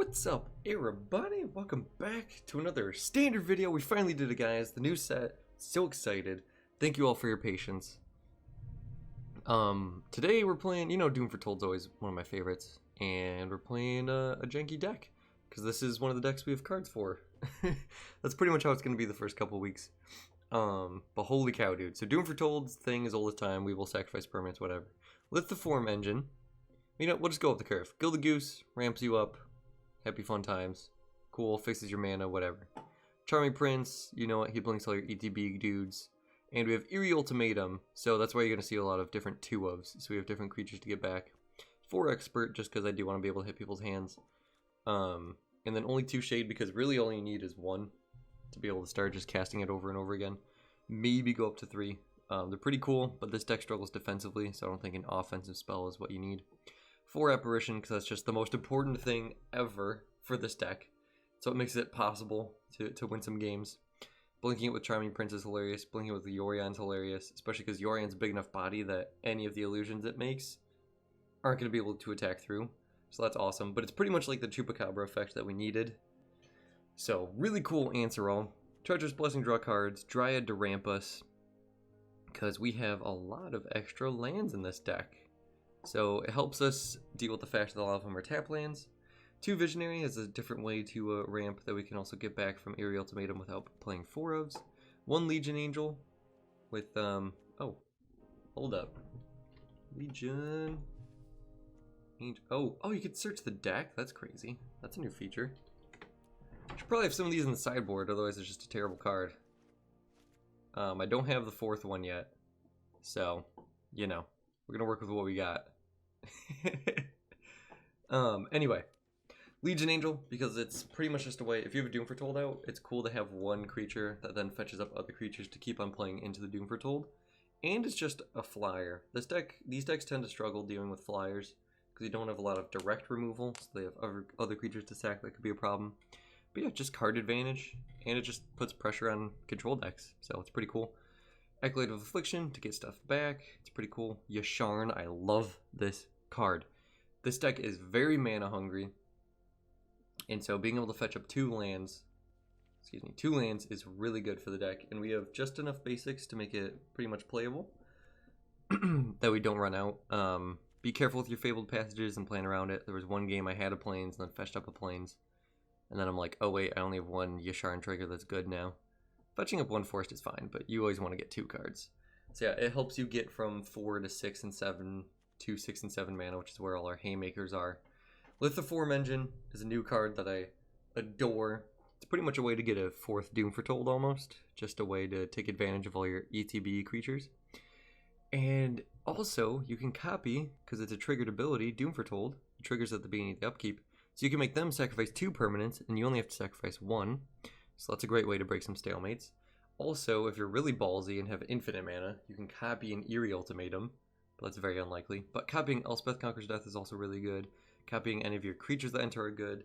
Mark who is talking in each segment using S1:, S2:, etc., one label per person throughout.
S1: What's up, everybody? Welcome back to another standard video. We finally did it, guys. The new set. So excited. Thank you all for your patience. Today we're playing, Doom Foretold's always one of my favorites. And we're playing a janky deck. Because this is one of the decks we have cards for. That's pretty much how it's going to be the first couple weeks. But holy cow, dude. So Doom Foretold's thing is all the time. We will sacrifice permanents, whatever. Lithoform engine. We'll just go up the curve. Gilded Goose ramps you up. Happy fun times. Cool, fixes your mana, whatever. Charming Prince, you know what, he blinks all your ETB dudes. And we have Eerie Ultimatum, so that's why you're going to see a lot of different 2-ofs. So we have different creatures to get back. 4 Expert, just because I do want to be able to hit people's hands. And then only 2 Shade, because really all you need is 1 to be able to start just casting it over and over again. Maybe go up to 3. They're pretty cool, but this deck struggles defensively, so I don't think an offensive spell is what you need. 4 Apparition, because that's just the most important thing ever for this deck. So it makes it possible to win some games. Blinking it with Charming Prince is hilarious. Blinking it with the Yorion's hilarious, especially because Yorion's a big enough body that any of the illusions it makes aren't going to be able to attack through. So that's awesome. But it's pretty much like the Chupacabra effect that we needed. So really cool answer all. Treacherous Blessing draw cards. Dryad to ramp us, because we have a lot of extra lands in this deck. So it helps us deal with the fact that a lot of them are tap lands. 2 Visionary is a different way to ramp that we can also get back from Eerie Ultimatum without playing 4 ofs. 1 Legion Angel with, oh, hold up. Legion Angel, oh, you could search the deck? That's crazy. That's a new feature. Should probably have some of these in the sideboard, otherwise it's just a terrible card. I don't have the 4th one yet, so, we're gonna work with what we got. Anyway, Legion Angel, because it's pretty much just a way, if you have a Doom Foretold out, it's cool to have 1 creature that then fetches up other creatures to keep on playing into the Doom Foretold. And it's just a flyer. These decks tend to struggle dealing with flyers, because you don't have a lot of direct removal, so they have other creatures to sack that could be a problem. But yeah, just card advantage, and it just puts pressure on control decks, so it's pretty cool. Acolyte of Affliction to get stuff back. It's pretty cool. Yasharn, I love this card. This deck is very mana hungry. And so being able to fetch up 2 lands is really good for the deck. And we have just enough basics to make it pretty much playable that we don't run out. Be careful with your Fabled Passages and plan around it. There was one game I had a Plains and then fetched up a Plains. And then I'm like, oh wait, I only have 1 Yasharn trigger that's good now. Fetching up 1 Forest is fine, but you always want to get 2 cards. So yeah, it helps you get from 4 to 6 and 7 to 6 and 7 mana, which is where all our haymakers are. Lithoform Engine is a new card that I adore. It's pretty much a way to get a 4th Doom Foretold almost. Just a way to take advantage of all your ETB creatures. And also, you can copy, because it's a triggered ability, Doom Foretold. It triggers at the beginning of the upkeep. So you can make them sacrifice 2 permanents, and you only have to sacrifice 1. So that's a great way to break some stalemates. Also, if you're really ballsy and have infinite mana, you can copy an Eerie Ultimatum, but that's very unlikely. But copying Elspeth Conquers Death is also really good. Copying any of your creatures that enter are good.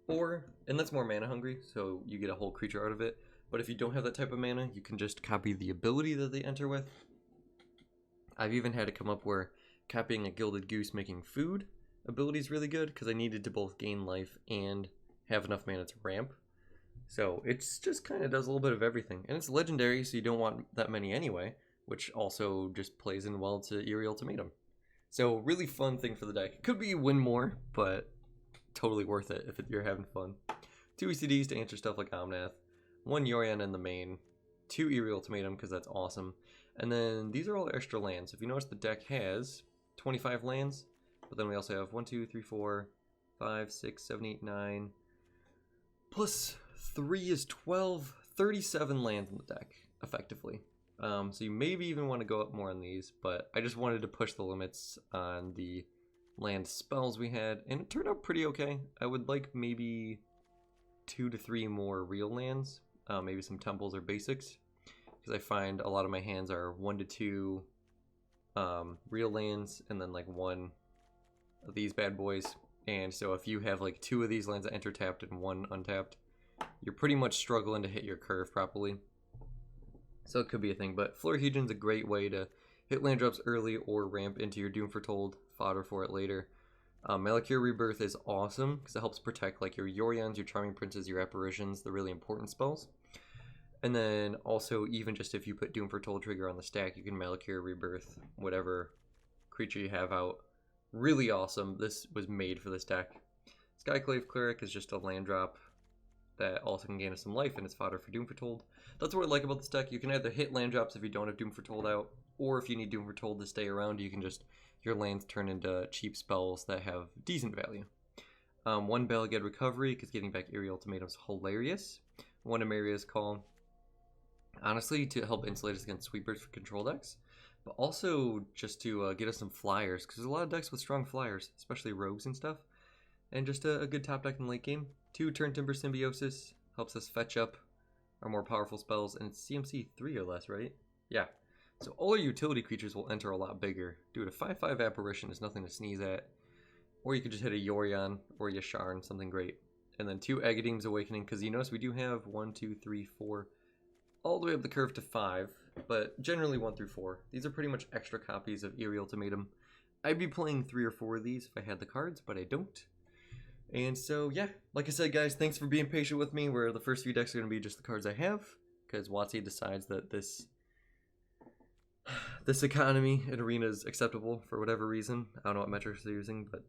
S1: And that's more mana hungry, so you get a whole creature out of it. But if you don't have that type of mana, you can just copy the ability that they enter with. I've even had it come up where copying a Gilded Goose making food ability is really good, because I needed to both gain life and have enough mana to ramp. So it's just kind of does a little bit of everything. And it's legendary, so you don't want that many anyway, which also just plays in well to Eerie Ultimatum. So really fun thing for the deck. It could be win more, but totally worth it if you're having fun. 2 ECDs to answer stuff like Omnath. 1 Yorion in the main. 2 Eerie Ultimatum, because that's awesome. And then these are all extra lands. If you notice, the deck has 25 lands, but then we also have 1, 2, 3, 4, 5, 6, 7, 8, 9... plus 3 is 12, 37 lands in the deck, effectively. So you maybe even want to go up more on these, but I just wanted to push the limits on the land spells we had, and it turned out pretty okay. I would like maybe 2 to 3 more real lands, maybe some temples or basics, because I find a lot of my hands are 1 to 2 real lands, and then like 1 of these bad boys. And so if you have like 2 of these lands that enter tapped and 1 untapped, you're pretty much struggling to hit your curve properly. So it could be a thing, but Florahedron's a great way to hit land drops early or ramp into your Doom Foretold, fodder for it later. Malakir Rebirth is awesome because it helps protect like your Yorions, your Charming Princes, your Apparitions, the really important spells. And then also, even just if you put Doom Foretold trigger on the stack, you can Malakir Rebirth whatever creature you have out. Really awesome. This was made for this deck. Skyclave Cleric is just a land drop that also can gain us some life, and it's fodder for Doom Foretold. That's what I like about this deck. You can either hit land drops if you don't have Doom Foretold out, or if you need Doom Foretold to stay around, you can just, your lands turn into cheap spells that have decent value. 1 Bala Ged Recovery, because getting back Eerie Ultimatum is hilarious. 1 Amaria's Call, honestly, to help insulate us against sweepers for control decks, but also just to get us some flyers, because there's a lot of decks with strong flyers, especially rogues and stuff, and just a good top deck in late game. 2 Turn Timber Symbiosis, helps us fetch up our more powerful spells, and it's CMC 3 or less, right? Yeah. So all our utility creatures will enter a lot bigger. Dude, a 5/5 Apparition is nothing to sneeze at. Or you could just hit a Yorion or Yasharn, something great. And then 2 Agadeem's Awakening, because you notice we do have 1, 2, 3, 4, all the way up the curve to 5, but generally 1 through 4. These are pretty much extra copies of Eerie Ultimatum. I'd be playing 3 or 4 of these if I had the cards, but I don't. And so, yeah, like I said, guys, thanks for being patient with me, where the first few decks are going to be just the cards I have, because WotC decides that this economy in Arena is acceptable for whatever reason. I don't know what metrics they're using, but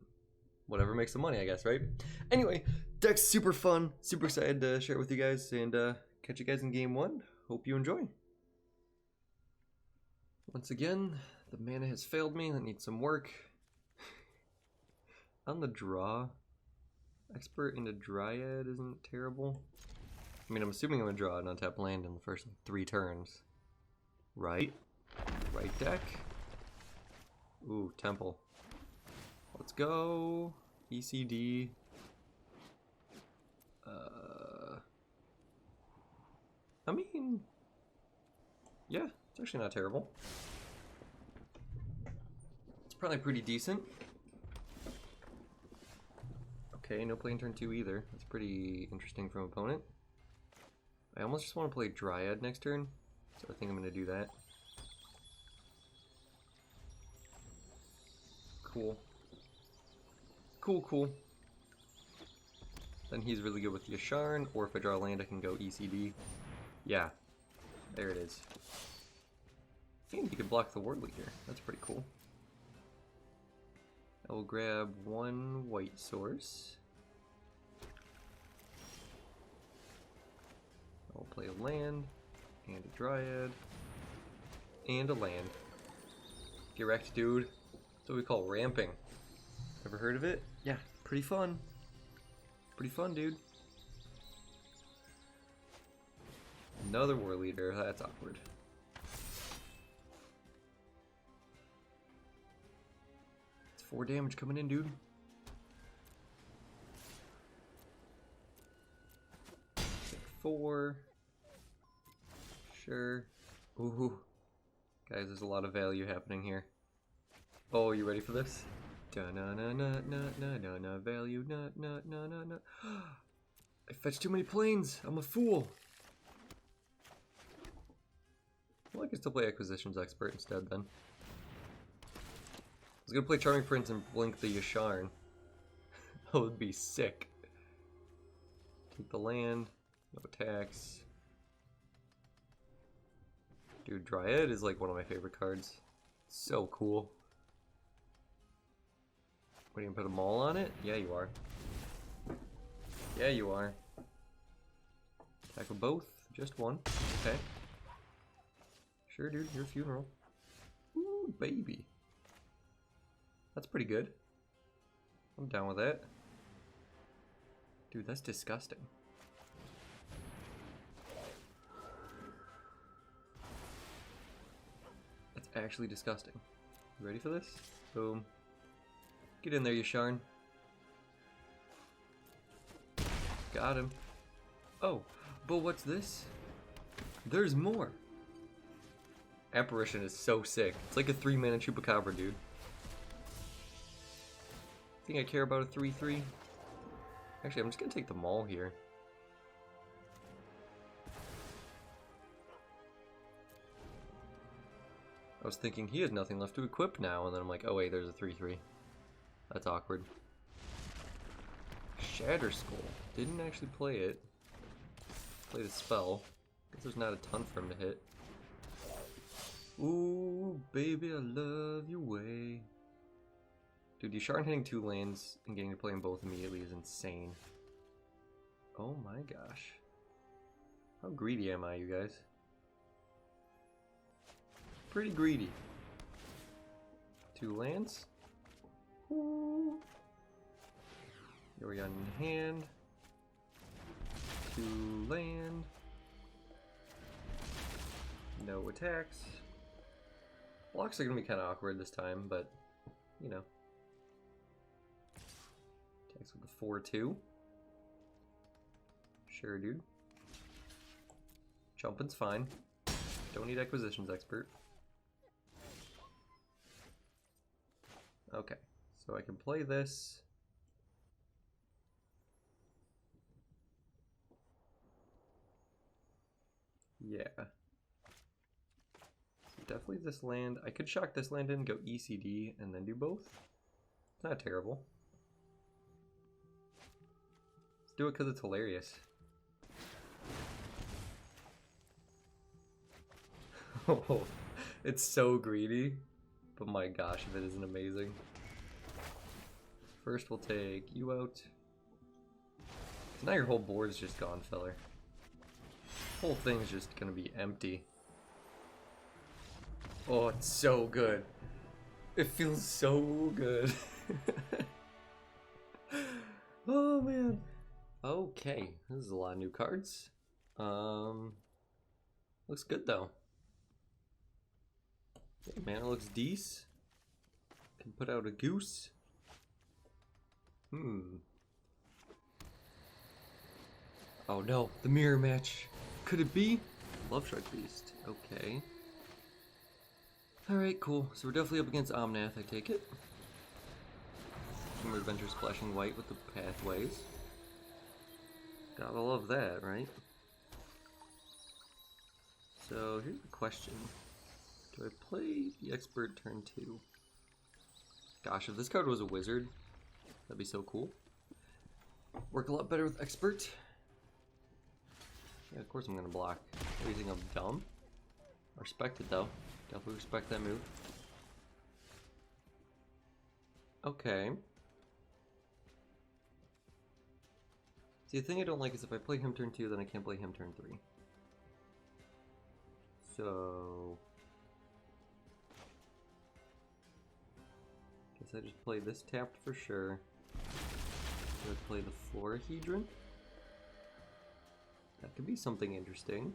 S1: whatever makes them money, I guess, right? Anyway, deck's super fun, super excited to share it with you guys, and catch you guys in game 1. Hope you enjoy. Once again, the mana has failed me. That needs some work. On the draw, Expert into Dryad isn't terrible. I mean, I'm assuming I'm going to draw an untapped land in the first 3 turns. Right? Right deck. Ooh, Temple. Let's go. ECD. I mean, yeah, it's actually not terrible. It's probably pretty decent. Okay, no play in turn 2 either. That's pretty interesting from opponent. I almost just want to play Dryad next turn, so I think I'm going to do that. Cool. Cool. Then he's really good with Yasharn, or if I draw a land I can go ECD. Yeah, there it is. And you can block the Ward Leader. That's pretty cool. I will grab 1 white source. I'll play a land, and a Dryad, and a land. Get wrecked, dude. That's what we call ramping. Ever heard of it? Yeah, pretty fun. Pretty fun, dude. Another War Leader, that's awkward. It's 4 damage coming in, dude. Take 4. Sure. Ooh. Guys, there's a lot of value happening here. Oh, you ready for this? Da-na-na-na-na-na-na-na, value, na-na-na-na-na. I fetched too many planes. I'm a fool. Well, I can still play Acquisitions Expert instead then. I was gonna play Charming Prince and blink the Yasharn. That would be sick. Take the land, no attacks. Dude, Dryad is like one of my favorite cards. So cool. What, are you gonna put a mall on it? Yeah, you are. Yeah, you are. Attack with both, just 1. Okay. Sure, dude, your funeral. Ooh, baby. That's pretty good. I'm down with that. Dude, that's disgusting. That's actually disgusting. You ready for this? Boom. Get in there, Yasharn. Got him. Oh, but what's this? There's more. Apparition is so sick. It's like a 3-mana Chupacabra, dude. Think I care about a 3/3? Actually, I'm just gonna take the Maul here. I was thinking he has nothing left to equip now, and then I'm like, oh wait, there's a 3/3. That's awkward. Shatter Skull. Didn't actually play it. Played a spell. Guess there's not a ton for him to hit. Ooh, baby, I love your way. Dude, yasharn hitting 2 lands and getting to play them both immediately is insane. Oh my gosh. How greedy am I, you guys? Pretty greedy. 2 lands. Ooh. Yorion in hand. 2 land. No attacks. Blocks are gonna be kind of awkward this time, but you know. Attacks with the 4/2. Sure, dude. Jumping's fine. Don't need Acquisitions Expert. Okay, so I can play this. Yeah. So definitely this land. I could shock this land in, go ECD, and then do both. It's not terrible. Let's do it because it's hilarious. Oh, it's so greedy. But my gosh, if it isn't amazing. First we'll take you out. 'Cause now your whole board's just gone, feller. Whole thing's just gonna be empty. Oh, it's so good. It feels so good. Oh man. Okay, this is a lot of new cards. Looks good though. Okay, mana looks decent. Can put out a goose. Oh no, the mirror match. Could it be? Love Shark Beast. Okay. Alright, cool. So we're definitely up against Omnath, I take it. Dimir Adventures splashing white with the pathways. Gotta love that, right? So here's the question. Do I play the Expert turn 2? Gosh, if this card was a wizard, that'd be so cool. Work a lot better with Expert. Yeah, of course I'm gonna block. What do you think, I'm dumb? I respect it though. Definitely respect that move. Okay. See, the thing I don't like is if I play him turn 2, then I can't play him turn 3. So... guess I just play this tapped for sure. So I play the Florahedron. That could be something interesting.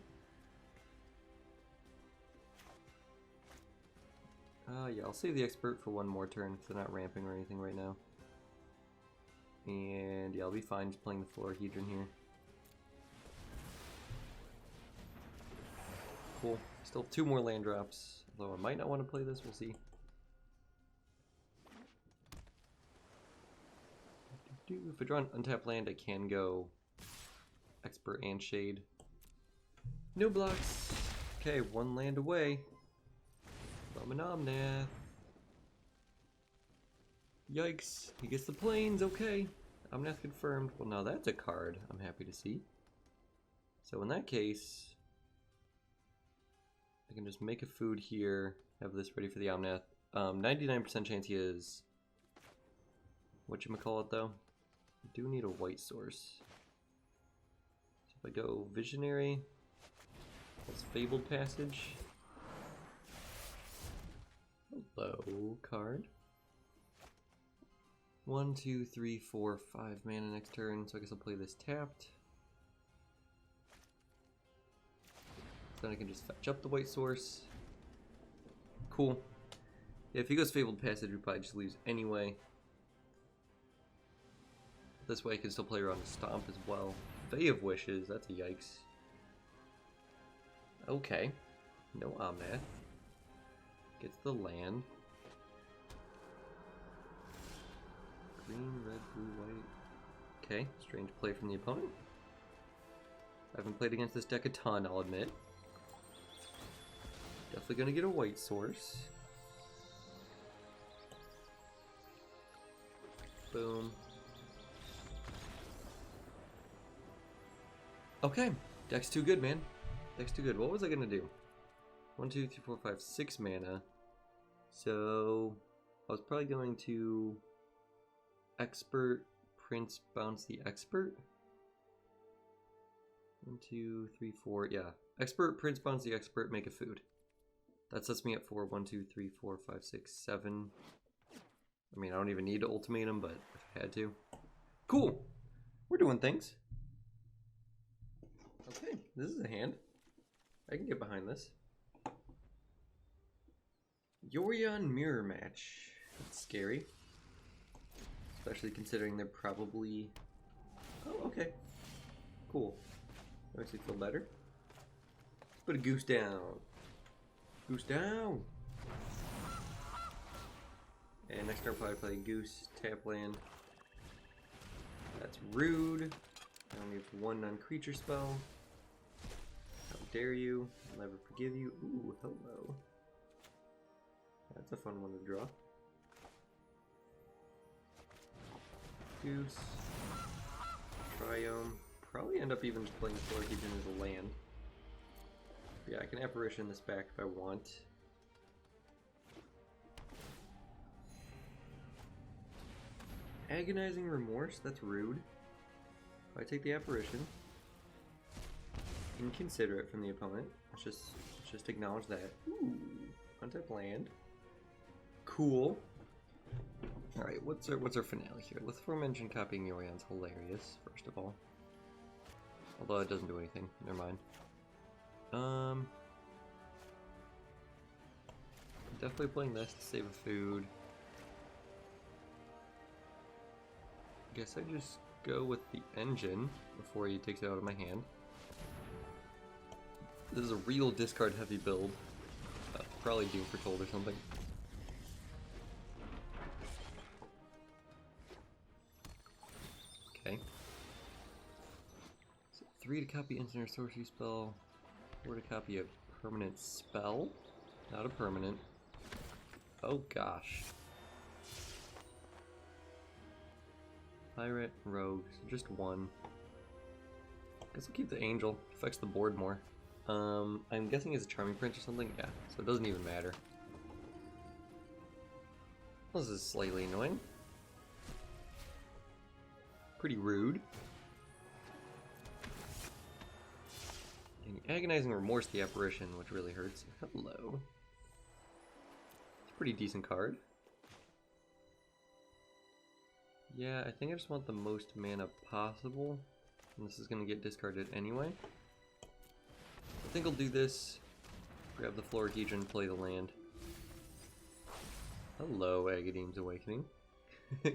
S1: Yeah, I'll save the Expert for one more turn because they're not ramping or anything right now. And yeah, I'll be fine just playing the Florahedron here. Cool. Still 2 more land drops, although I might not want to play this, we'll see. If I draw an untapped land, I can go Expert and Shade. No blocks. Okay, 1 land away from an Omnath. Yikes, he gets the plains, okay. Omnath confirmed. Well, now that's a card I'm happy to see. So in that case, I can just make a food here, have this ready for the Omnath. 99% chance he is... whatchamacallit though? I do need a white source. So if I go Visionary, that's Fabled Passage. Hello, card. 1, 2, 3, 4, 5 mana next turn, so I guess I'll play this tapped. Then I can just fetch up the white source. Cool. Yeah, if he goes Fabled Passage, we probably just lose anyway. This way I can still play around the Stomp as well. Bay of Wishes, that's a yikes. Okay. No Omnath. Gets the land. Green, red, blue, white. Okay, strange play from the opponent. I haven't played against this deck a ton, I'll admit. Definitely gonna get a white source. Boom. Okay, deck's too good, man. Deck's too good. What was I gonna do? 1, 2, 3, 4, 5, 6 mana. So I was probably going to Expert, Prince, bounce the Expert. 1, 2, 3, 4, yeah. Expert, Prince, bounce the Expert, make a food. That sets me up for 1, 2, 3, 4, 5, 6, 7. I mean, I don't even need to ultimatum, but if I had to. Cool! We're doing things. Okay, this is a hand. I can get behind this. Yorion mirror match. That's scary. Especially considering they're probably... Oh, okay. Cool. Makes me feel better. Let's put a goose down. Goose down! And next turn I'll probably play goose, tap land. That's rude. I only have 1 non-creature spell. How dare you? I'll never forgive you. Ooh, hello. That's a fun one to draw. Goose. Triome. Probably end up even just playing Clorekeeper as a land. Yeah, I can apparition this back if I want. Agonizing Remorse, that's rude. If I take the apparition, inconsiderate from the opponent. Let's just acknowledge that. Ooh, untap land. Cool. Alright, what's our finale here? Lithoform engine copying Yorion's hilarious, first of all. Although it doesn't do anything. Never mind. Definitely playing this to save a food. Guess I just go with the engine before he takes it out of my hand. This is a real discard heavy build. Probably Doom Foretold or something. Okay. So 3 to copy instant or sorcery spell. 4 to copy a permanent spell. Not a permanent. Oh gosh. Pirate, rogues, just 1. Guess I'll keep the angel. Affects the board more. I'm guessing it's a charming prince or something. Yeah, so it doesn't even matter. This is slightly annoying. Pretty rude. And agonizing remorse, the apparition, which really hurts. Hello. It's a pretty decent card. Yeah, I think I just want the most mana possible. And this is going to get discarded anyway. I think I'll do this. Grab the Clorekeeper, play the land. Hello, Agadeem's Awakening. Yeah.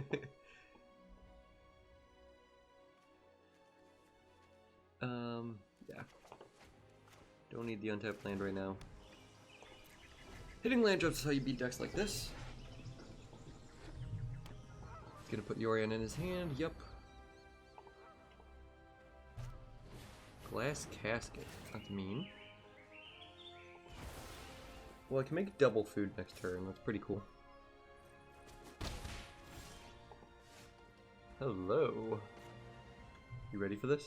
S1: Don't need the untapped land right now. Hitting land drops is how you beat decks like this. Gonna put Yorion in his hand, yep. Glass Casket, that's mean. Well, I can make double food next turn, that's pretty cool. Hello. You ready for this?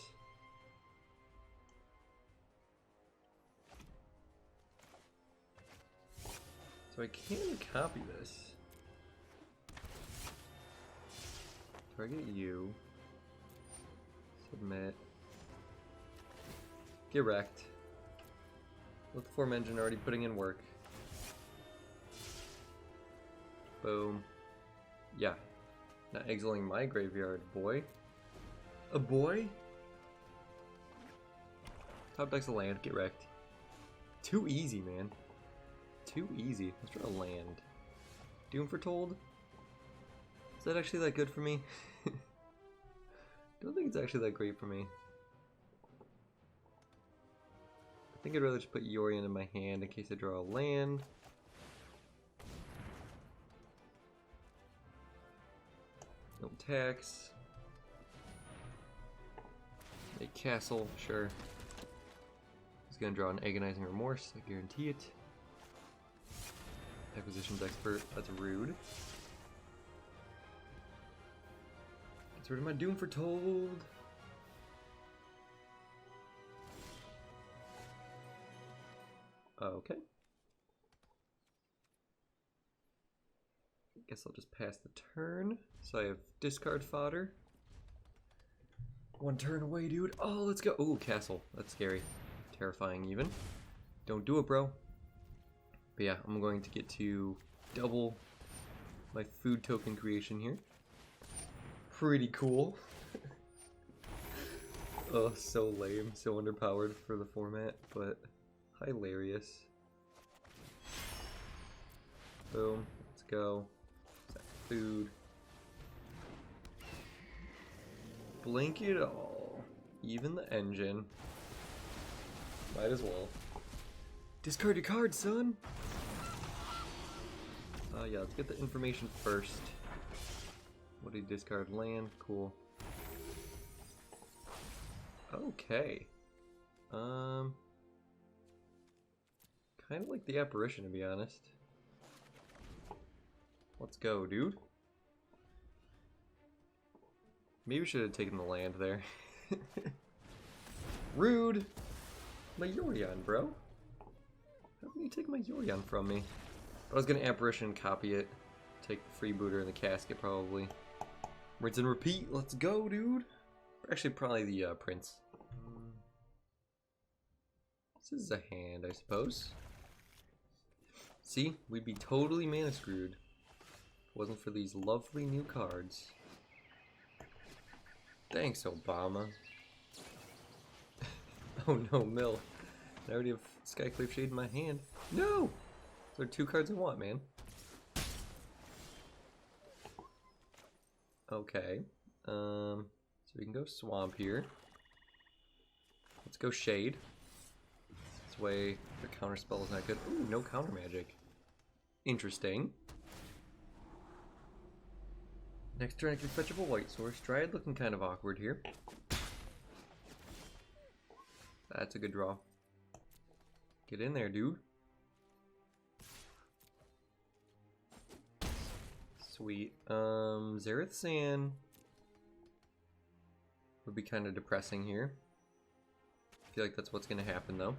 S1: So I can copy this. Target you. Submit. Get wrecked. Lithoform engine already putting in work. Boom. Yeah. Not exiling my graveyard, boy. A boy? Top deck's a land, get wrecked. Too easy, man. Too easy. Let's draw a land. Doom Foretold? Is that actually that good for me? Don't think it's actually that great for me. I think I'd rather just put Yorion in my hand in case I draw a land. No tax. A castle, sure. He's gonna draw an agonizing remorse, I guarantee it. Acquisitions expert, that's rude. Gets rid of my Doom Foretold. Okay. Guess I'll just pass the turn. So I have discard fodder. One turn away, dude. Oh, let's go. Oh, castle. That's scary. Terrifying, even. Don't do it, bro. But yeah, I'm going to get to double my food token creation here. Pretty cool. Oh, so lame. So underpowered for the format, but hilarious. Boom. Let's go. Food. Blink it all. Even the engine. Might as well. Discard your card, son! Yeah, let's get the information first. What did he discard? Land. Cool. Okay. Kind of like the apparition, to be honest. Let's go, dude. Maybe we should have taken the land there. Rude! My Yorion, bro. How can you take my Yorion from me? I was gonna apparition, copy it, take the freebooter and the casket probably. Rinse and repeat. Let's go, dude. Actually, probably the prince. This is a hand, I suppose. See, we'd be totally mana screwed if it wasn't for these lovely new cards. Thanks, Obama. Oh no, Mill. I already have Skyclave Shade in my hand. No! There are 2 cards I want, man. Okay. So we can go Swamp here. Let's go Shade. This way the counter spell is not good. Ooh, no counter magic. Interesting. Next turn I can fetch up a White Source. Dryad looking kind of awkward here. That's a good draw. Get in there, dude. Sweet. Zareth San would be kind of depressing here. I feel like that's what's going to happen, though.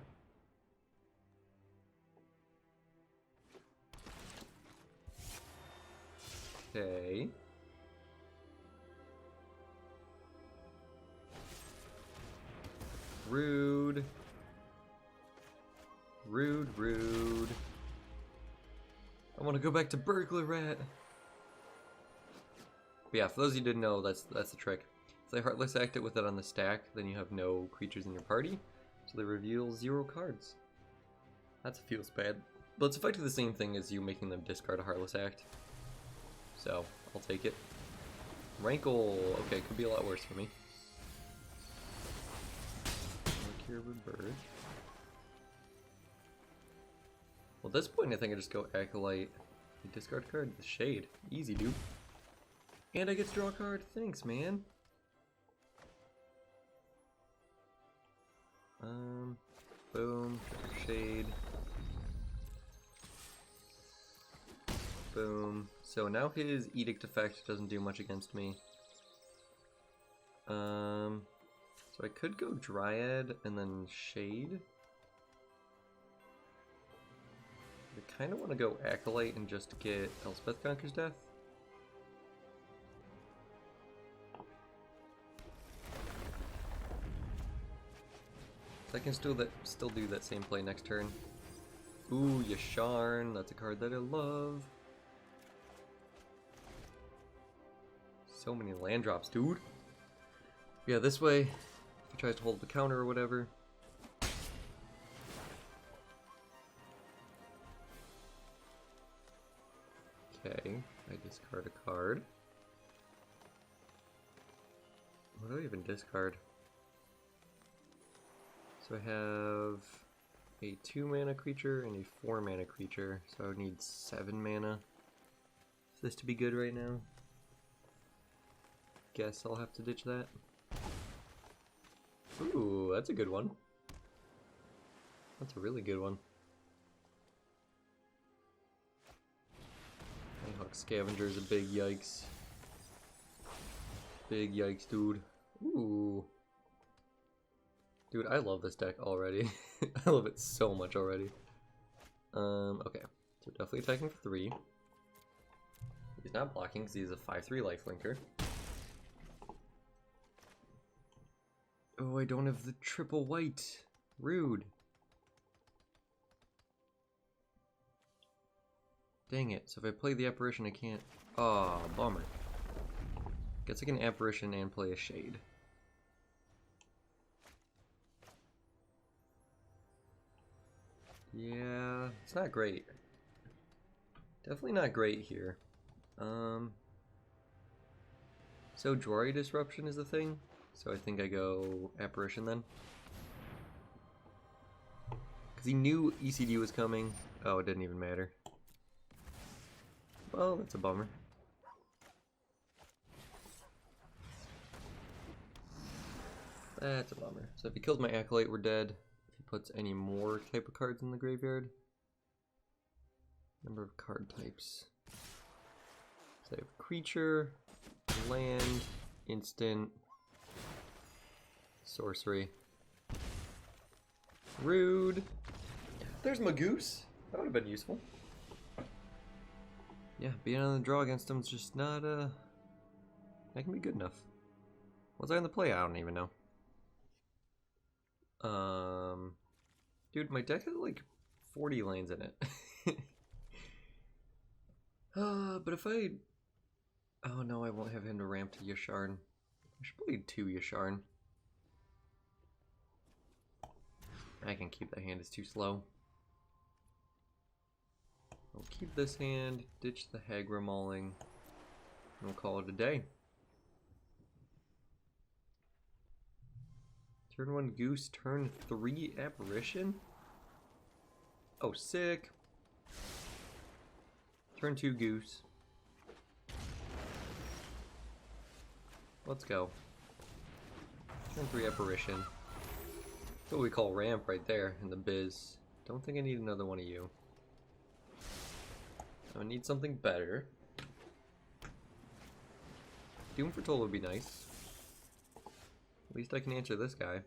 S1: Okay. Rude. Rude, rude. I want to go back to Burglar Rat. But yeah, for those of you who didn't know, that's the trick. If they Heartless act it with it on the stack, then you have no creatures in your party, so they reveal 0 cards. That feels bad. But it's effectively the same thing as you making them discard a Heartless act. So, I'll take it. Rankle! Okay, could be a lot worse for me. Bird. Well, at this point, I think I just go Acolyte. Discard card, the Shade. Easy, dude. And I get to draw a card. Thanks, man. Boom. Shade. Boom. So now his Edict effect doesn't do much against me. So I could go Dryad and then Shade. I kind of want to go Acolyte and just get Elspeth Conquers Death. So I can still do that same play next turn. Ooh, Yasharn, that's a card that I love. So many land drops, dude. Yeah, this way, if he tries to hold the counter or whatever. Okay, I discard a card. What do I even discard? So I have a 2 mana creature and a 4 mana creature, so I would need 7 mana for this to be good right now. Guess I'll have to ditch that. Ooh, that's a good one. That's a really good one. Nighthawk Scavenger is a big yikes. Big yikes, dude. Ooh. Dude, I love this deck already. I love it so much already. Okay. So definitely attacking for 3. He's not blocking because he's a 5/3 lifelinker. Oh, I don't have the triple white. Rude. Dang it. So if I play the apparition, I can't. Oh, bummer. Guess I can apparition and play a shade. Yeah, it's not great. Definitely not great here. So Droid Disruption is the thing. So I think I go Apparition then. Because he knew ECD was coming. Oh, it didn't even matter. Well, that's a bummer. That's a bummer. So if he kills my Acolyte, we're dead. If he puts any more type of cards in the graveyard. Number of card types. So I have creature, land, instant, sorcery. Rude. There's my goose. That would have been useful. Yeah, being on the draw against him is just not, that can be good enough. Was I on the play? I don't even know. Dude, my deck has like 40 lanes in it. But if I... Oh no, I won't have him to ramp to Yasharn. I should play 2 Yasharn. I can keep that hand, it's too slow. I'll keep this hand, ditch the Hagra Mauling, and we'll call it a day. Turn 1 Goose, turn 3 Apparition? Oh, sick. Turn 2 Goose. Let's go. Turn 3 Apparition. That's what we call ramp right there in the biz. Don't think I need another one of you. I need something better. Doom for Toll would be nice. At least I can answer this guy.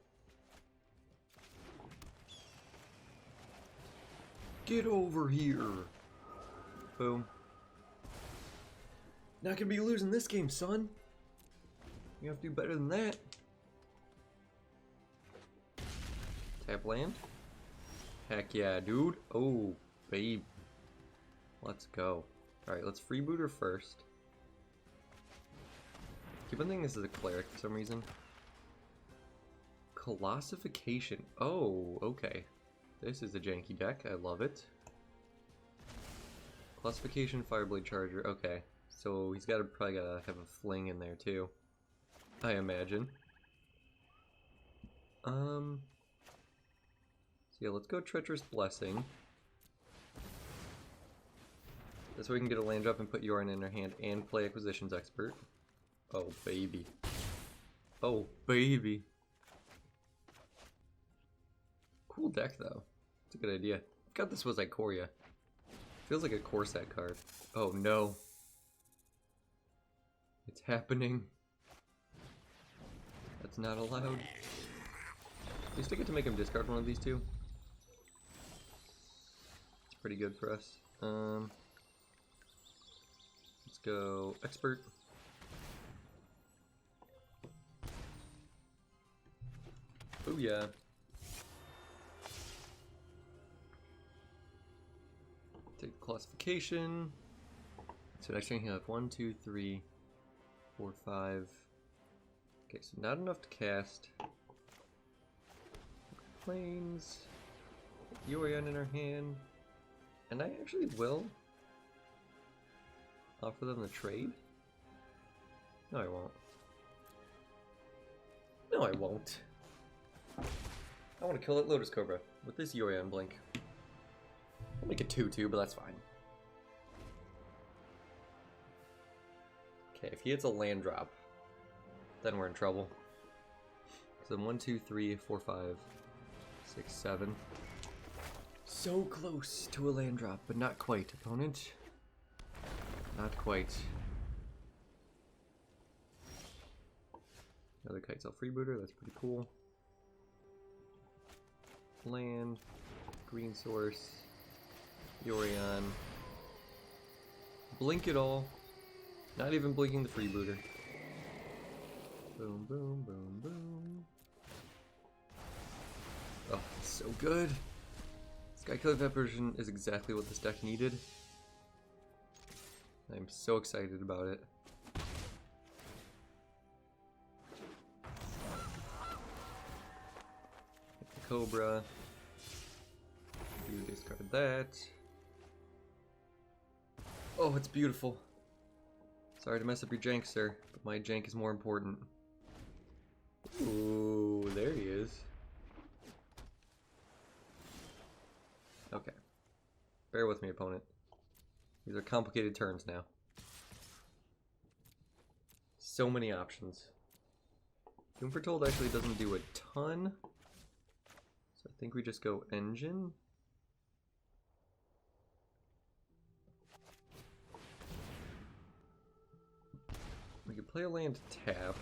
S1: Get over here! Boom. Not gonna be losing this game, son! You have to do better than that. Tap land? Heck yeah, dude. Oh, babe. Let's go. Alright, let's freeboot her first. Keep on thinking this is a cleric for some reason. Colossification. Oh, okay. This is a janky deck. I love it. Colossification, Fireblade Charger. Okay. So he's probably gotta have a fling in there too, I imagine. So yeah, let's go Treacherous Blessing. This way we can get a land drop and put Yorion in our hand and play Acquisitions Expert. Oh, baby. Oh, baby. Cool deck, though. It's a good idea. I forgot this was Ikoria. Feels like a core set card. Oh, no. It's happening. That's not allowed. At least I get to make him discard one of these two. It's pretty good for us. Let's go Expert. Oh yeah. Take Classification. So next thing he'll have 1, 2, 3, 4, 5. Okay, so not enough to cast. Planes. Yorion in our hand. And I actually will offer them the trade. No, I won't. No, I won't. I want to kill that Lotus Cobra with this Yorion Blink. I'll make it 2/2, but that's fine. Okay, if he hits a land drop, then we're in trouble. So 1, 2, 3, 4, 5, 6, 7. So close to a land drop, but not quite, opponent. Not quite. Another Kitesail Freebooter, that's pretty cool. Land, green source, Yorion. Blink it all. Not even blinking the freebooter. Boom, boom, boom, boom. Oh, so good. Skyclave apparition is exactly what this deck needed. I'm so excited about it. Hit the Cobra. You discard that. Oh, it's beautiful. Sorry to mess up your jank, sir, but my jank is more important. Ooh, there he is. Okay. Bear with me, opponent. These are complicated turns now. So many options. Doom Foretold actually doesn't do a ton. So I think we just go engine. We could play a land tapped.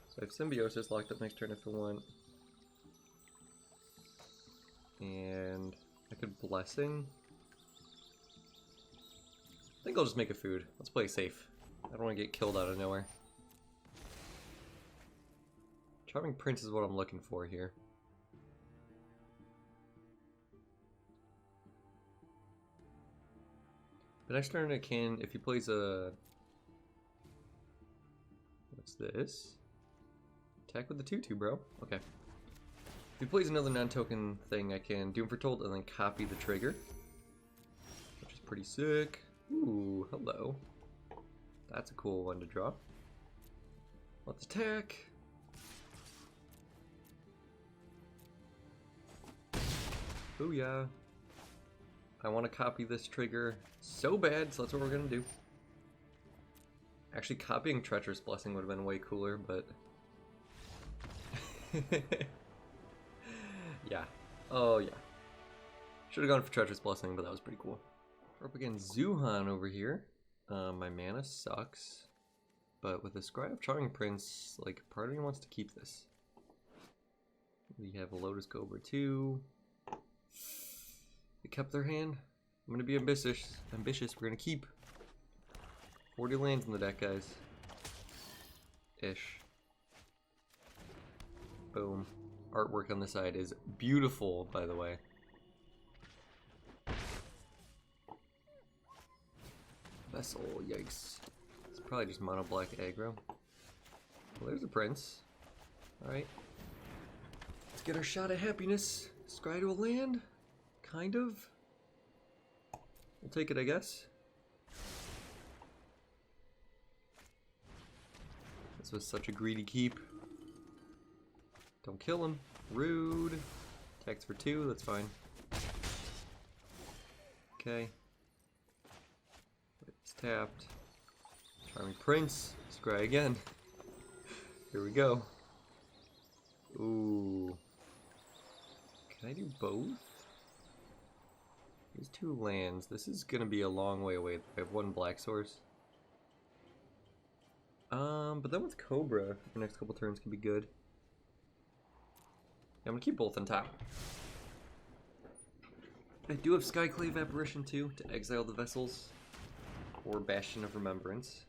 S1: So I have Symbiosis locked up next turn if I want. And I could Blessing. I think I'll just make a food. Let's play safe. I don't want to get killed out of nowhere. Charming Prince is what I'm looking for here. The next turn I can, if he plays a... What's this? Attack with the 2/2, bro. Okay. If he plays another non-token thing, I can Doom Foretold and then copy the trigger. Which is pretty sick. Ooh, hello. That's a cool one to draw. Let's attack. Booyah. I want to copy this trigger so bad, so that's what we're going to do. Actually, copying Treacherous Blessing would have been way cooler, but... yeah. Oh, yeah. Should have gone for Treacherous Blessing, but that was pretty cool. We're up against Zuhan over here. My mana sucks. But with the Scry of Charming Prince, like, part of me wants to keep this. We have a Lotus Cobra too. They kept their hand. I'm gonna be ambitious. We're gonna keep 40 lands in the deck, guys. Ish. Boom. Artwork on the side is beautiful, by the way. Vessel, yikes. It's probably just mono black aggro. Well, there's a prince. Alright. Let's get our shot at happiness. Scry to a land? Kind of. We'll take it, I guess. This was such a greedy keep. Don't kill him. Rude. Attacks for 2, that's fine. Okay. It's tapped. Charming Prince. Scry again. Here we go. Ooh. Can I do both? These 2 lands. This is gonna be a long way away. I have 1 black source. But then with Cobra, the next couple turns can be good. Yeah, I'm gonna keep both on top. I do have Skyclave Apparition too, to exile the vessels. Or Bastion of Remembrance.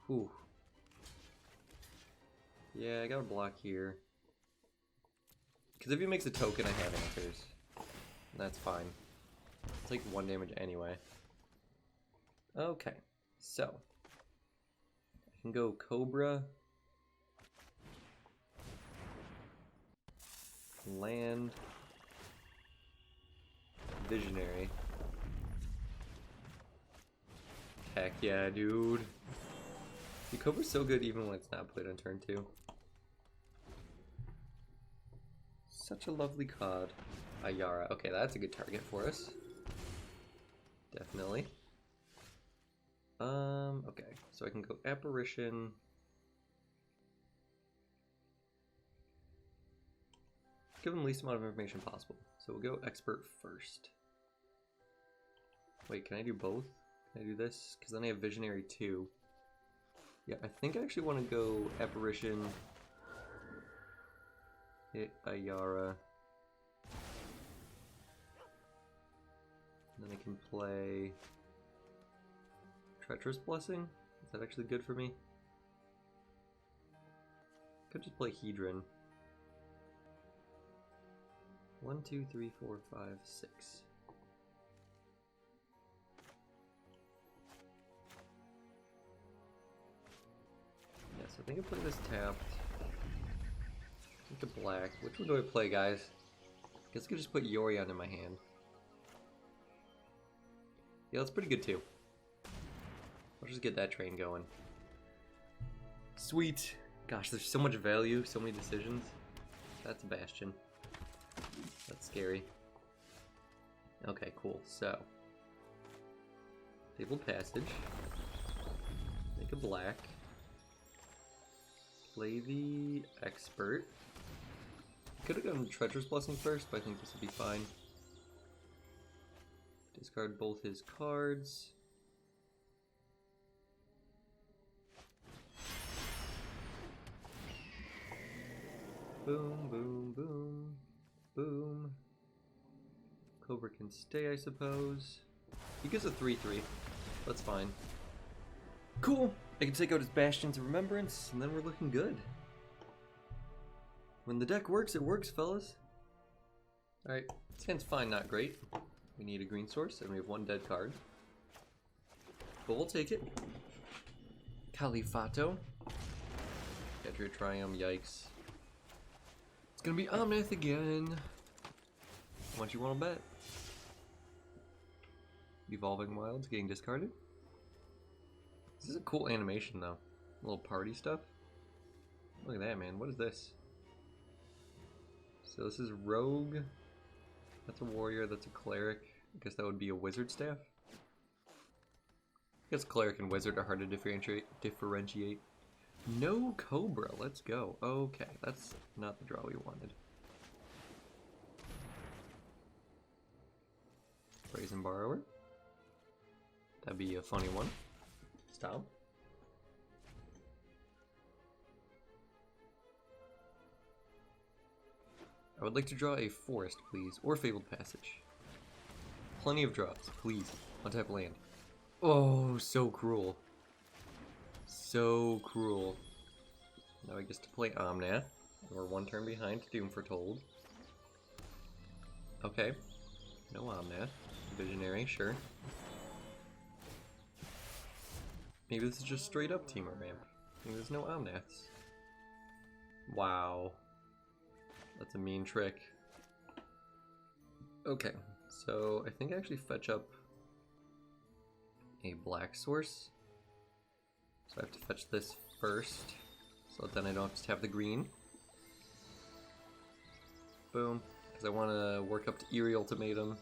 S1: Whew. Yeah, I got a block here. Because if he makes a token, I have answers. That's fine. I'll take 1 damage anyway. Okay, so. I can go Cobra. Land. Visionary. Heck yeah, dude. The Cobra's so good even when it's not played on turn 2. Such a lovely card. Ayara. Okay, that's a good target for us. Definitely. Okay, so I can go Apparition. Give them the least amount of information possible. So we'll go Expert first. Wait, can I do both? Can I do this? Because then I have Visionary too. Yeah, I think I actually want to go Apparition. hit Ayara. And then I can play Treacherous Blessing. Is that actually good for me? Could just play Hedron. 1, 2, 3, 4, 5, 6. Yes, I think I play this tapped. Into black. Which one do I play, guys? I guess I could just put Yorion in my hand. Yeah, that's pretty good too. I'll just get that train going. Sweet. Gosh, there's so much value, so many decisions. That's a Bastion. That's scary. Okay, cool. So, Fabled Passage. Make a black. Play the Expert. Could have done Treacherous Blessing first, but I think this would be fine. Discard both his cards. Boom, boom, boom, boom. Cobra can stay, I suppose. He gives a 3/3. That's fine. Cool! I can take out his Bastions of Remembrance, and then we're looking good. When the deck works, it works, fellas. Alright, this hand's fine, not great. We need a green source, and we have one dead card. But we'll take it. Califato. Gadriel Triumph, yikes. It's gonna be Omnath again. How much you wanna bet? Evolving Wilds getting discarded. This is a cool animation though. A little party stuff. Look at that, man. What is this? So this is Rogue. That's a warrior, that's a cleric. I guess that would be a wizard staff. I guess cleric and wizard are hard to differentiate. No Cobra, let's go. Okay, that's not the draw we wanted. Brazen Borrower. That'd be a funny one. Style. I would like to draw a forest, please, or Fabled Passage. Plenty of draws, please. Untap land. Oh, so cruel. So cruel. Now I get to play Omnath. We're one turn behind Doom Foretold. Okay. No Omnath. Visionary, sure. Maybe this is just straight up Dimir Ramp. Maybe there's no Omnaths. Wow. That's a mean trick. Okay, so I think I actually fetch up a black source. So I have to fetch this first, so that then I don't just have the green. Boom, because I want to work up to Eerie Ultimatum,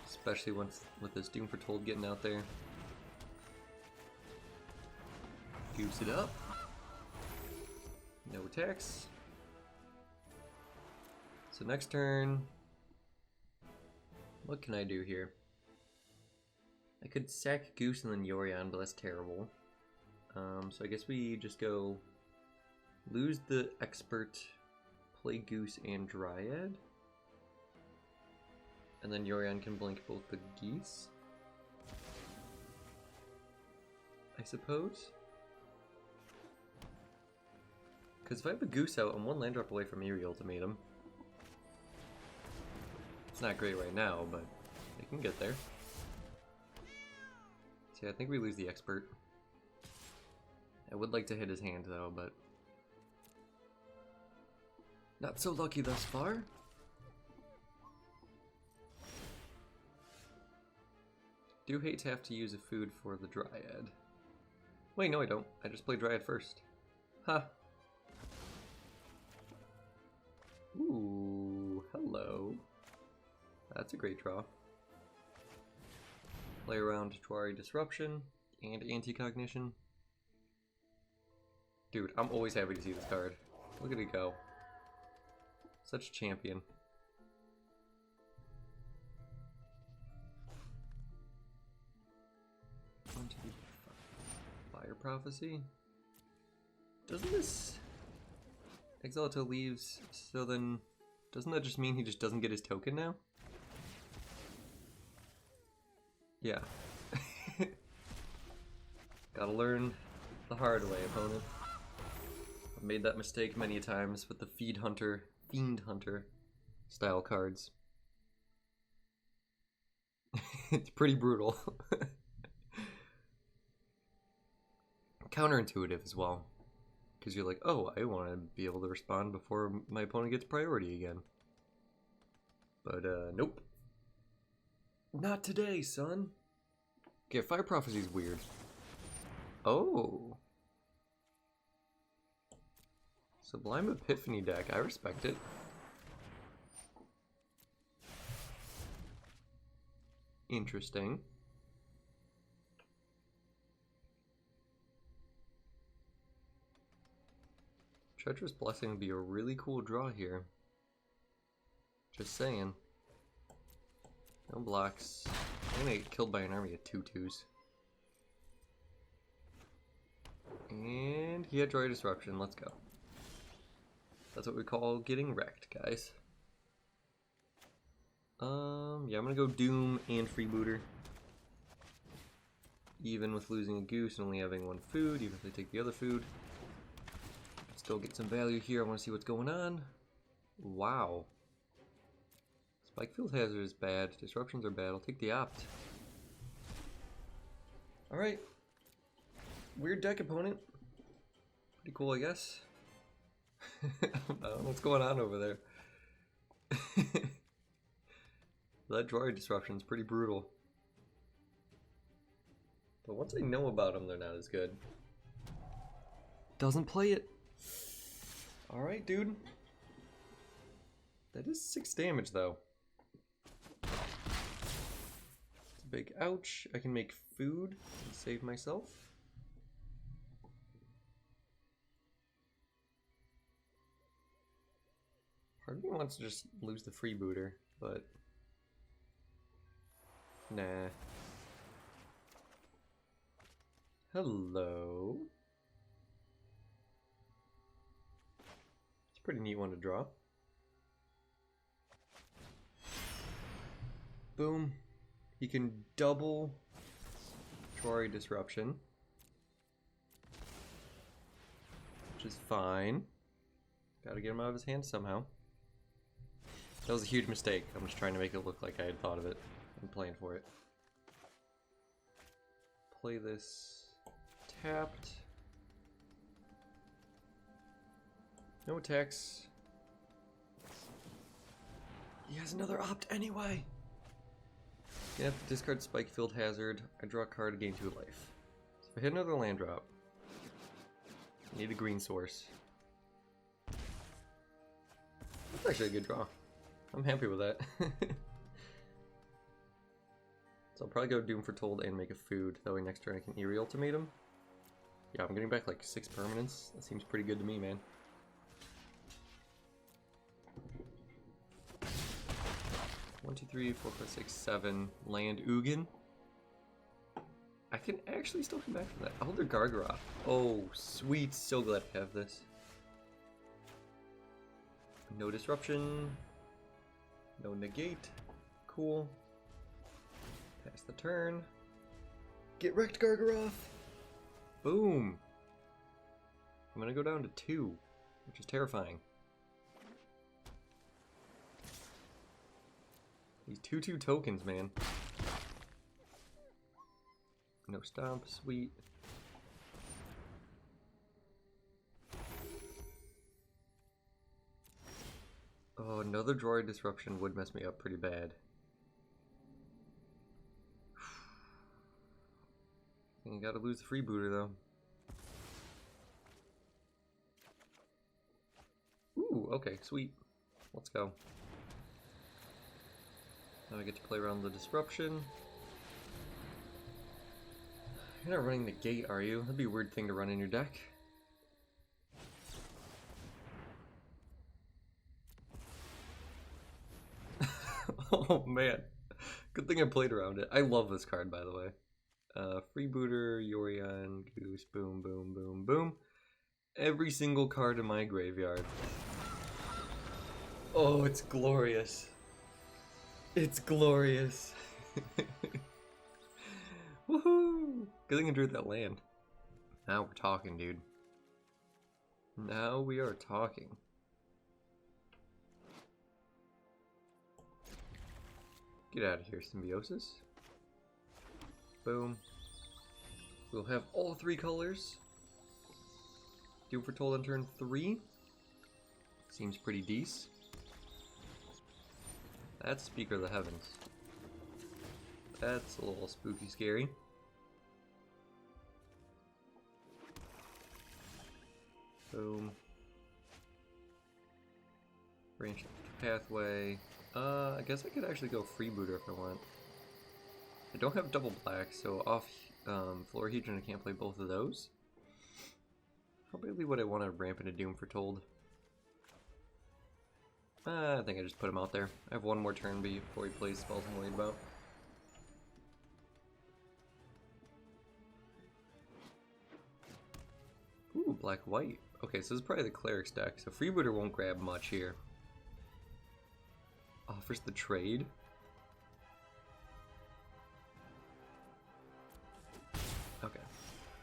S1: especially once with this Doom Foretold getting out there. Goose it up. No attacks. So next turn, what can I do here? I could sack Goose and then Yorion, but that's terrible. So I guess we just go lose the Expert, play Goose and Dryad. And then Yorion can blink both the geese, I suppose. Because if I have a Goose out, I'm one land drop away from Eerie Ultimatum. It's not great right now, but it can get there. See, I think we lose the Expert. I would like to hit his hand though, but not so lucky thus far. Do hate to have to use a food for the Dryad. Wait, no I don't. I just play Dryad first. Ha! Ooh, hello. That's a great draw. Play around Tuari Disruption and Anti-Cognition. Dude, I'm always happy to see this card. Look at it go. Such a champion. Fire Prophecy? Doesn't this... Exalto leaves, so then doesn't that just mean he just doesn't get his token now? Yeah. Gotta learn the hard way, opponent. I've made that mistake many times with the Fiend Hunter style cards. It's pretty brutal. Counterintuitive as well. Because you're like, oh, I want to be able to respond before my opponent gets priority again. But, nope. Not today, son. Okay, Fire Prophecy is weird. Oh. Sublime Epiphany deck. I respect it. Interesting. Treacherous Blessing would be a really cool draw here. Just saying. No blocks. I'm gonna get killed by an army of 2/2s. And he had Droid Disruption. Let's go. That's what we call getting wrecked, guys. Yeah, I'm gonna go Doom and Freebooter. Even with losing a goose and only having one food, even if they take the other food. Still get some value here. I want to see what's going on. Wow. Spikefield Hazard is bad. Disruptions are bad. I'll take the Opt. Alright. Weird deck, opponent. Pretty cool, I guess. I don't know what's going on over there. That Droid Disruption is pretty brutal. But once I know about them, they're not as good. Doesn't play it. Alright, dude. That is 6 damage, though. It's a big ouch. I can make food and save myself. Part of me wants to just lose the freebooter, but nah. Hello. It's a pretty neat one to draw. Boom. He can double Droid Disruption, which is fine. Gotta get him out of his hand somehow. That was a huge mistake. I'm just trying to make it look like I had thought of it and planned for it. Play this tapped. No attacks. He has another Opt anyway. You have to discard Spikefield Hazard. I draw a card to gain 2 life. So if I hit another land drop, I need a green source. That's actually a good draw. I'm happy with that. So I'll probably go Doom Foretold and make a food. That way next turn I can Eerie Ultimatum. Yeah, I'm getting back like 6 permanents. That seems pretty good to me, man. One, two, three, 4, 5, 6, 7. Land Ugin. I can actually still come back from that. Elder Gargaroth. Oh, sweet. So glad to have this. No disruption. No negate. Cool. Pass the turn. Get wrecked, Gargaroth. Boom. I'm gonna go down to 2, which is terrifying. These 2/2 tokens, man. No stomp, sweet. Oh, another Droid Disruption would mess me up pretty bad. I think I gotta lose the freebooter though. Ooh, okay, sweet. Let's go. Now I get to play around the disruption. You're not running the gate, are you? That'd be a weird thing to run in your deck. Oh man. Good thing I played around it. I love this card, by the way. Freebooter, Yorion, Goose, boom, boom, boom, boom. every single card in my graveyard. Oh, it's glorious. It's glorious. Woohoo! Good thing I drew that land. Now we're talking, dude. Now we are talking. Get out of here, Symbiosis. Boom. We'll have all 3 colors. Doom Foretold on turn 3. Seems pretty decent. That's Speaker of the Heavens. That's a little spooky scary. Boom. Branch pathway. I guess I could actually go Freebooter if I want. I don't have double black, so off Florahedron I can't play both of those. Probably what I want to ramp into Doom Foretold. I think I just put him out there. I have one more turn before he plays spells I'm worried about. Ooh, black-white. Okay, so this is probably the Clerics deck, so Freebooter won't grab much here. Offers the trade. Okay.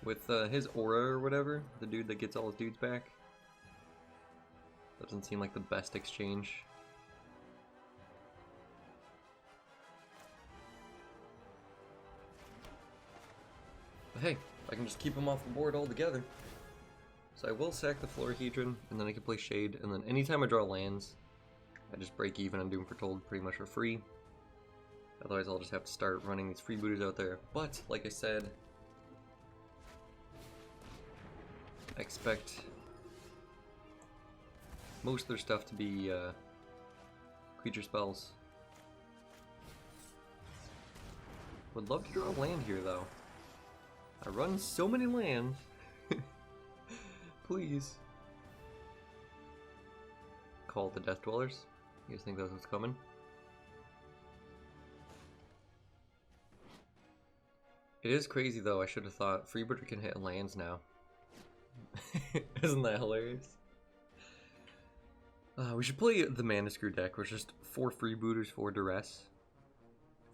S1: With his aura or whatever, the dude that gets all his dudes back. Doesn't seem like the best exchange. But hey, I can just keep him off the board altogether. So I will sack the Florahedron, and then I can play Shade, and then anytime I draw lands, I just break even on Doom Foretold pretty much for free. Otherwise I'll just have to start running these freebooters out there. But, like I said, I expect most of their stuff to be creature spells. Would love to draw a land here though. I run so many lands. Please. Call the Death Dwellers. You guys think that's what's coming? It is crazy though, I should have thought Freebooter can hit lands now. Isn't that hilarious? We should play the Mana Screw deck, which is just 4 Freebooters, 4 Duress,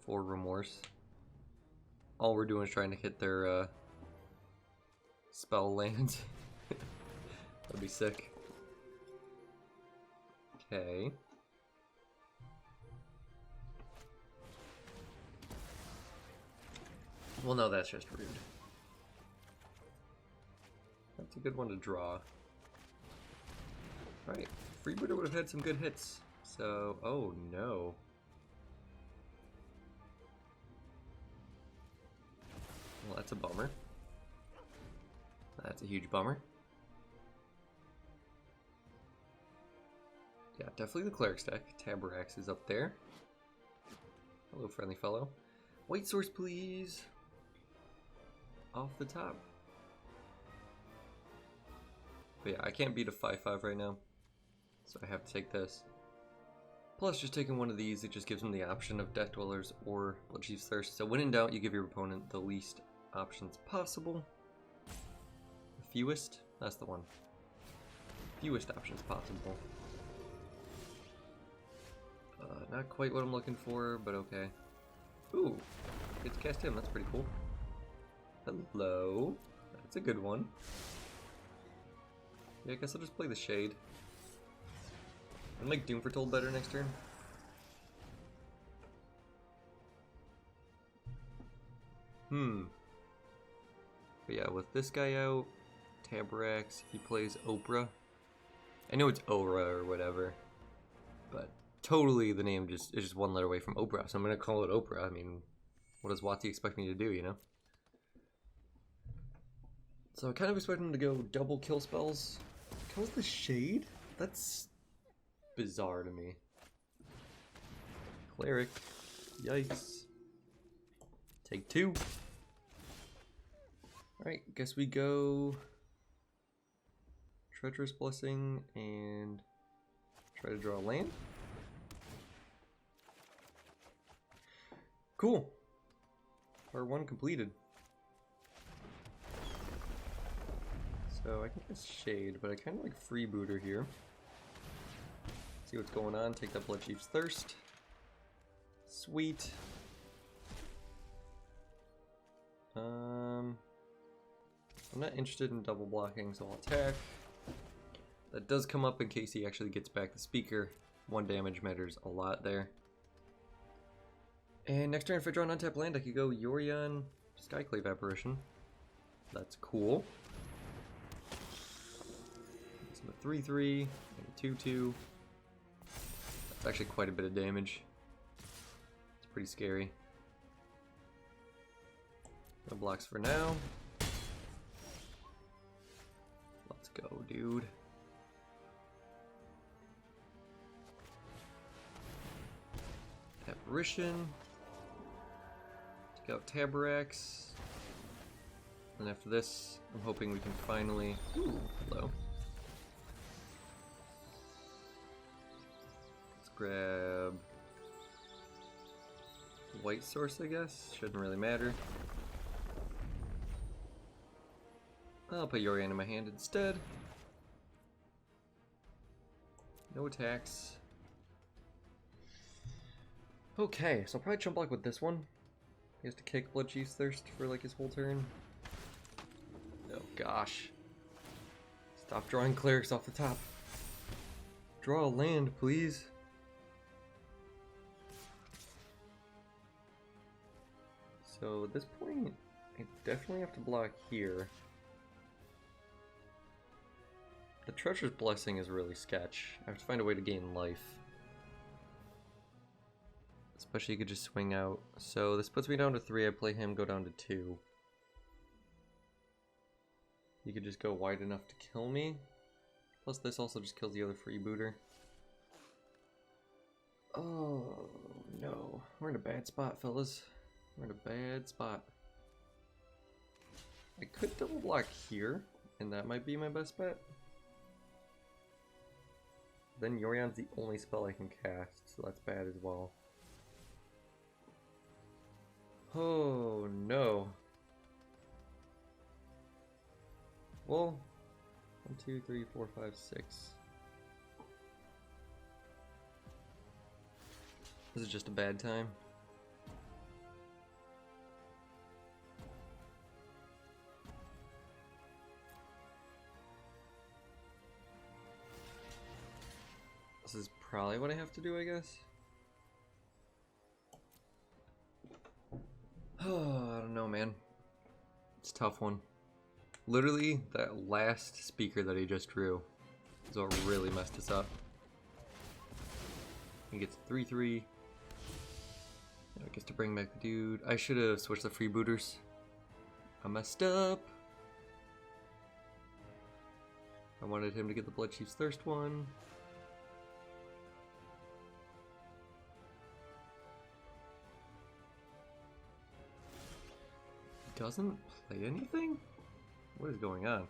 S1: 4 Remorse. All we're doing is trying to hit their spell lands. That'd be sick. Okay. Well, no, that's just rude. That's a good one to draw. Alright, Freebooter would have had some good hits. So, oh no. Well, that's a bummer. That's a huge bummer. Yeah, definitely the Clerics deck. Taborax is up there. Hello, friendly fellow. White source, please. Off the top. But yeah, I can't beat a 5/5 right now, so I have to take this. Plus, just taking one of these, it just gives them the option of Death Dwellers or Bloodchief's Thirst. So when in doubt, you give your opponent the least options possible. The fewest? That's the one. Fewest options possible. Not quite what I'm looking for, but okay. Ooh, get to cast him, that's pretty cool. Hello. That's a good one. Yeah, I guess I'll just play the Shade. I'll make Doom Foretold better next turn. But yeah, with this guy out, Taborax, he plays Oprah. I know it's Aura or whatever, but totally the name is just one letter away from Oprah, so I'm gonna call it Oprah. I mean, what does Watsy expect me to do, you know? So I kind of expect him to go double kill spells. Kills the Shade? That's bizarre to me. Cleric. Yikes. Take 2. Alright, guess we go Treacherous Blessing and try to draw a land. Cool. Part 1 completed. So I can get Shade, but I kind of like Freebooter here. See what's going on. Take that Bloodchief's Thirst. Sweet. I'm not interested in double blocking, so I'll attack. That does come up in case he actually gets back the speaker. 1 damage matters a lot there. And next turn, if I draw an untapped land, I could go Yorion, Skyclave Apparition. That's cool. It's a 3/3 and a 2/2. That's actually quite a bit of damage. It's pretty scary. No blocks for now. Let's go, dude. Apparition. Take out Tabarax. And after this, I'm hoping we can finally... Ooh, hello. Let's grab... White Source, I guess. Shouldn't really matter. I'll put Yorion in my hand instead. No attacks. Okay, so I'll probably chump block with this one. He has to kick Bloodchief's Thirst for like his whole turn. Oh gosh. Stop drawing clerics off the top. Draw a land, please. So at this point, I definitely have to block here. The Treacherous Blessing is really sketch. I have to find a way to gain life. Especially you could just swing out. So this puts me down to 3, I play him, go down to 2. You could just go wide enough to kill me. Plus this also just kills the other freebooter. Oh no. We're in a bad spot, fellas. We're in a bad spot. I could double block here, and that might be my best bet. Then Yorion's the only spell I can cast, so that's bad as well. Oh no. Well, 1, 2, 3, 4, 5, 6. This is just a bad time. This is probably what I have to do, I guess. Oh, I don't know, man. It's a tough one. Literally, that last speaker that he just drew is what really messed us up. He gets 3/3. I guess to bring back the dude. I should have switched the freebooters. I messed up. I wanted him to get the Bloodchief's Thirst one. Doesn't play anything? What is going on?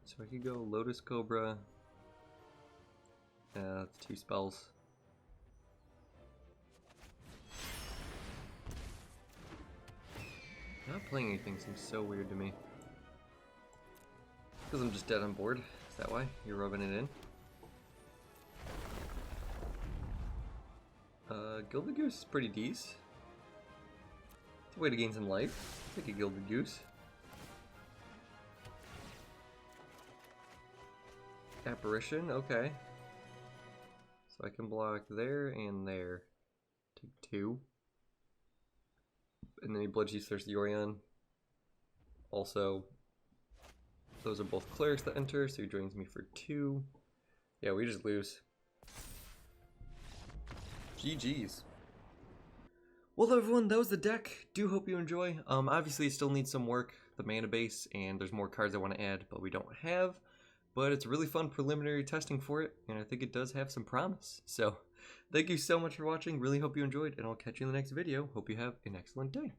S1: So I could go Lotus Cobra. That's 2 spells. Not playing anything seems so weird to me. Because I'm just dead on board. Is that why? You're rubbing it in? Gilded Goose is pretty decent. It's a way to gain some life. Take a Gilded Goose. Apparition, okay. So I can block there and there. Take 2. And then he Bloodchief's Thirst Yorion. Also, those are both clerics that enter, so he drains me for 2. Yeah, we just lose. GG's. Well everyone, that was the deck. Do hope you enjoy. Obviously it still needs some work, the mana base, and there's more cards I want to add, but we don't have. But it's a really fun preliminary testing for it, and I think it does have some promise. So, thank you so much for watching. Really hope you enjoyed, and I'll catch you in the next video. Hope you have an excellent day.